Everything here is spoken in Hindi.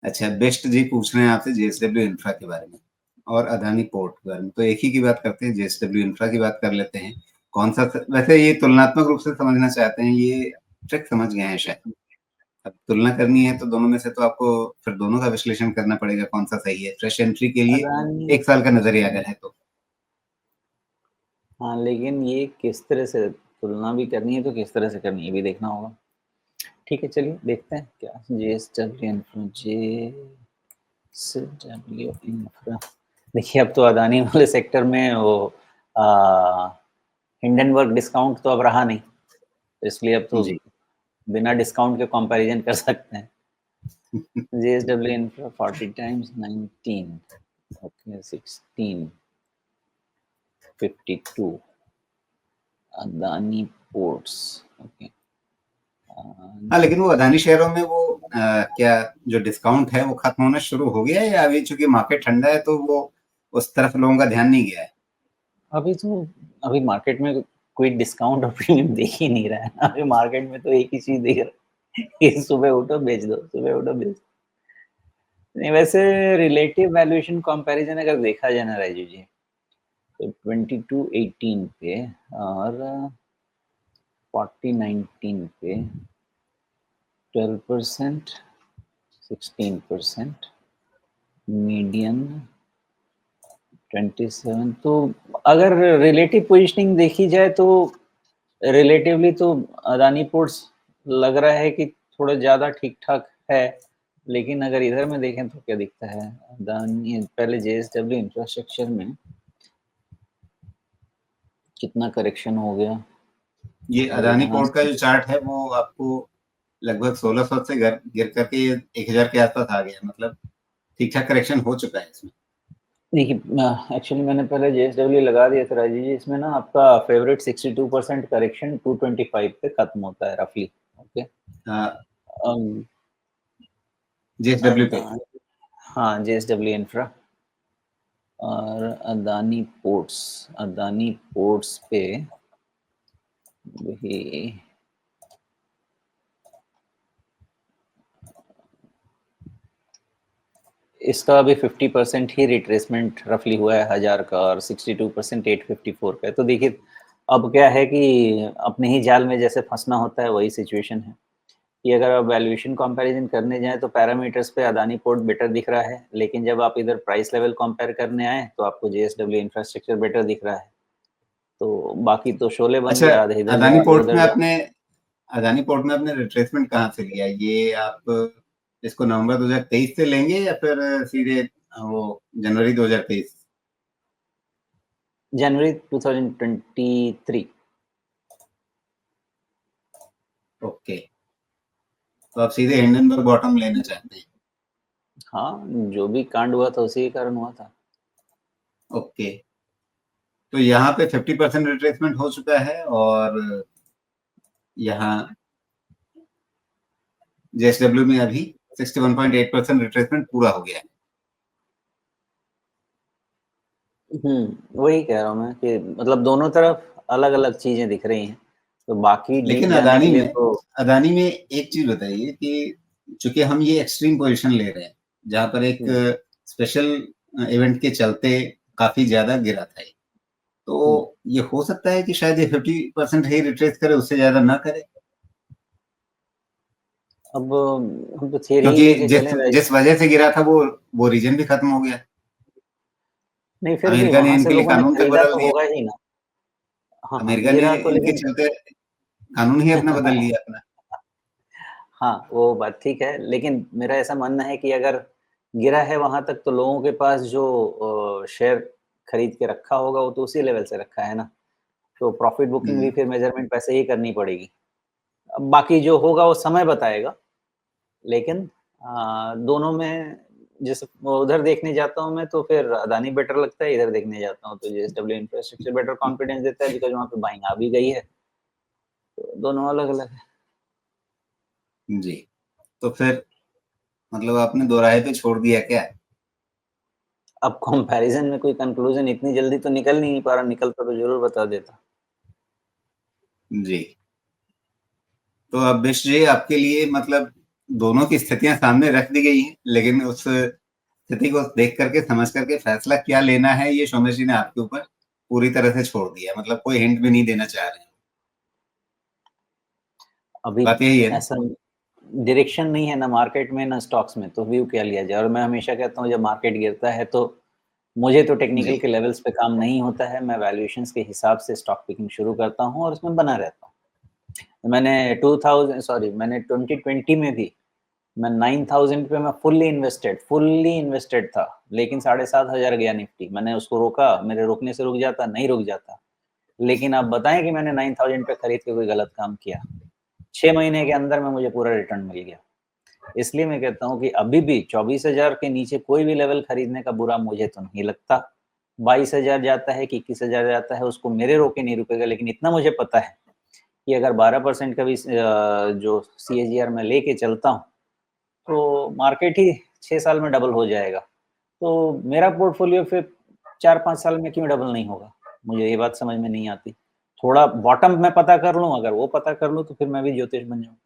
अच्छा, बेस्ट जी पूछ रहे हैं आपसे जेएसडब्ल्यू इंफ्रा के बारे में और अदानी पोर्ट के बारे में। तो एक ही की बात करते हैं, जेएसडब्ल्यू इंफ्रा की बात कर लेते हैं। कौन सा वैसे ये तुलनात्मक रूप से समझना चाहते हैं, ये ट्रिक समझ गए हैं शायद। अब तुलना करनी है तो दोनों में से तो आपको फिर दोनों का विश्लेषण करना पड़ेगा, कौन सा सही है। फ्रेश एंट्री के लिए अदानी 1 साल का नजरिया अगर है तो। हाँ, लेकिन ये किस तरह से तुलना भी करनी है तो किस तरह से करनी है भी देखना होगा। ठीक है, चलिए देखते हैं क्या जेएसडब्ल्यू इंफ्रा जेएसडब्ल्यू इंफ्रा। देखिए, अब तो अदानी वाले सेक्टर में वो हिंडनबर्ग डिस्काउंट तो अब रहा नहीं, तो इसलिए अब तो जी। बिना डिस्काउंट के कंपैरिजन कर सकते हैं। JSW infra 40 times 19, okay 16, 52, Adani ports, okay. हाँ, लेकिन वो अदानी शेयरों में वो क्या जो डिस्काउंट है वो खत्म होना शुरू हो गया है, या अभी चूंकि मार्केट ठंडा है तो वो उस तरफ लोगों का ध्यान नहीं गया है? अभी मार्केट में कोई डिस्काउंट और प्रीमियम देख ही नहीं रहा है। अभी मार्केट में तो एक ही चीज दिख रहा है कि सुबह उठो बेच दो, सुबह उठो बेच दो। नहीं, वैसे रिलेटिव वैल्यूएशन कंपैरिजन अगर देखा जाए ना राजू जी, तो 2218 पे और 4019 पे 12%, 16%, मीडियन 27। तो अगर रिलेटिव पोजीशनिंग देखी जाए तो रिलेटिवली तो अदानी पोर्ट्स लग रहा है कि थोड़ा ज़्यादा ठीक-ठाक है, लेकिन अगर इधर में देखें तो क्या दिखता है, अदानी पहले जेएसडब्ल्यू इंफ्रास्ट्रक्चर में कितना करेक्शन हो गया। ये और अदानी यहाँ पोर्ट का से जो चार्ट है वो आपको लगभग 1600 से गिर करके 1000 के आसपास आ गया, मतलब ठीक ठाक करेक्शन हो चुका है इसमें। देखिए, एक्चुअली मैंने पहले जेएसडब्ल्यू लगा दिया था राजीव जी, इसमें ना आपका फेवरेट 62% करेक्शन 225 पे खत्म होता है रफली, ओके। जेएसडब्ल्यू पे। हाँ, जेएसडब्ल्यू इंफ्रा और अदानी पोर्ट्स पे वही इसका अभी 50% ही रिट्रेसमेंट रफली हुआ है 1000 का, और 62% 854 का है। तो देखिए, अब क्या है कि अपने ही जाल में जैसे फंसना होता है वही सिचुएशन है कि अगर आप वैल्यूएशन कंपैरिजन करने जाएं तो पैरामीटर्स पे अदानी पोर्ट बेटर दिख रहा है, लेकिन जब आप इधर प्राइस लेवल कंपेयर करने आए तो आपको जेएसडब्ल्यू इंफ्रास्ट्रक्चर बेटर दिख रहा है। तो बाकी तो शोले बन अच्छा, गया, आधे इधर अदानी जाओ आधे पोर्ट में उधर जाओ। आपने अदानी पोर्ट में आपने रिट्रेसमेंट कहाँ से लिया? ये आप इसको नवंबर 2023 से लेंगे या फिर सीधे वो जनवरी 2023? जनवरी 2023। ओके, तो आप सीधे हिंडनबर्ग बॉटम लेना चाहते हैं? हाँ, जो भी कांड हुआ था उसी के कारण हुआ था। ओके, तो यहाँ पे 50% रिट्रेसमेंट हो चुका है और यहाँ जेएसडब्ल्यू में अभी 61.8% रिट्रेसमेंट पूरा हो गया है। वही कह रहा हूँ मैं कि मतलब दोनों तरफ अलग-अलग चीजें दिख रही हैं, तो बाकी डीप लेकिन जाने के लिए तो अदानी में एक चीज बताइए कि चूंकि हम ये एक्सट्रीम पोजीशन ले रहे हैं जहां पर एक हुँ, स्पेशल इवेंट के चलते काफी ज्यादा गिरा था ये, हुँ। तो ये हो सकता है कि शायद ये 50% ही रिट्रेस करे, उससे ज्यादा ना करे। अब हम तो थियरी ही क्योंकि लेके जिस चलें राइट। जिस वजह से गिरा था वो रीजन भी खत्म हो गया। नहीं, फिर भी अमेरिका ने वहाँ से इनके लिए लोगों ने कानून तक खरीदा बदल तो दिया। होगा ही ना। हाँ, हाँ, अमेरिका ने गिरा तो इनके लेकिन चलते कानून ही अपना बदल लिया अपना। हाँ, वो बात ठीक है, लेकिन मेरा ऐसा मानना है कि अगर गिरा है वहाँ तक तो लोगों के पास जो शेयर खरीद के रखा होगा वो तो उसी लेवल से रखा है ना, तो प्रॉफिट बुकिंग भी हम्म, फिर मेजरमेंट वैसे ही करनी पड़ेगी। अब बाकी जो होगा वो समय बताएगा, लेकिन दोनों में जैसे उधर देखने जाता हूँ मैं तो फिर अदानी बेटर लगता है, इधर देखने जाता हूँ तो जेएसडब्ल्यू इंफ्रास्ट्रक्चर बेटर कॉन्फिडेंस देता है बिकॉज़ वहाँ पे बाइंग आ भी गई है, तो दोनों अलग-अलग है। जी। तो फिर मतलब आपने दो राय पे छोड़ दिया क्या? अब कंपैरिज़न में कोई कंक्लूज़न इतनी जल्दी तो निकल नहीं पा रहा, निकलता तो ज़रूर बता देता। जी। तो अब बिश जी आपके लिए मतलब दोनों की स्थितियां सामने रख दी गई हैं, लेकिन उस स्थिति को देख करके, समझ करके फैसला क्या लेना है, ये शोमेश जी ने आपके ऊपर पूरी तरह से छोड़ दिया। मतलब कोई हिंट भी नहीं देना चाह रहे हैं। अभी बात यही है ना? ऐसा डायरेक्शन नहीं है ना मार्केट में ना स्टॉक्स में, तो व्यू क्या लिया जाए? और मैं हमेशा कहता हूँ जब मार्केट गिरता है तो मुझे तो टेक्निकल जी। के लेवल्स पे काम नहीं होता है, मैं वैल्यूएशंस के हिसाब से स्टॉक पिकिंग शुरू करता हूँ और उसमें बना रहता हूँ। मैंने 2020 में भी मैं 9000 पे मैं फुल्ली इन्वेस्टेड था, लेकिन 7500 गया निफ्टी। मैंने उसको रोका, मेरे रोकने से रुक जाता, नहीं रुक जाता। लेकिन आप बताएं कि मैंने 9000 पे खरीद के कोई गलत काम किया? 6 महीने के अंदर में मुझे पूरा रिटर्न मिल गया। इसलिए मैं कहता हूँ कि अभी भी 24,000 के नीचे कोई भी लेवल खरीदने का बुरा मुझे तो नहीं लगता। 22,000 जाता है कि 21,000 जाता है, उसको मेरे रोके नहीं रुकेगा। लेकिन इतना मुझे पता है कि अगर 12% का भी जो CAGR मैं लेके चलता हूँ, तो मार्केट ही 6 साल में डबल हो जाएगा। तो मेरा पोर्टफोलियो फिर 4-5 साल में क्यों डबल नहीं होगा? मुझे ये बात समझ में नहीं आती। थोड़ा बॉटम मैं पता कर लूँ, अगर वो पता कर लूँ तो फिर मैं भी ज्योतिष बन जाऊँ।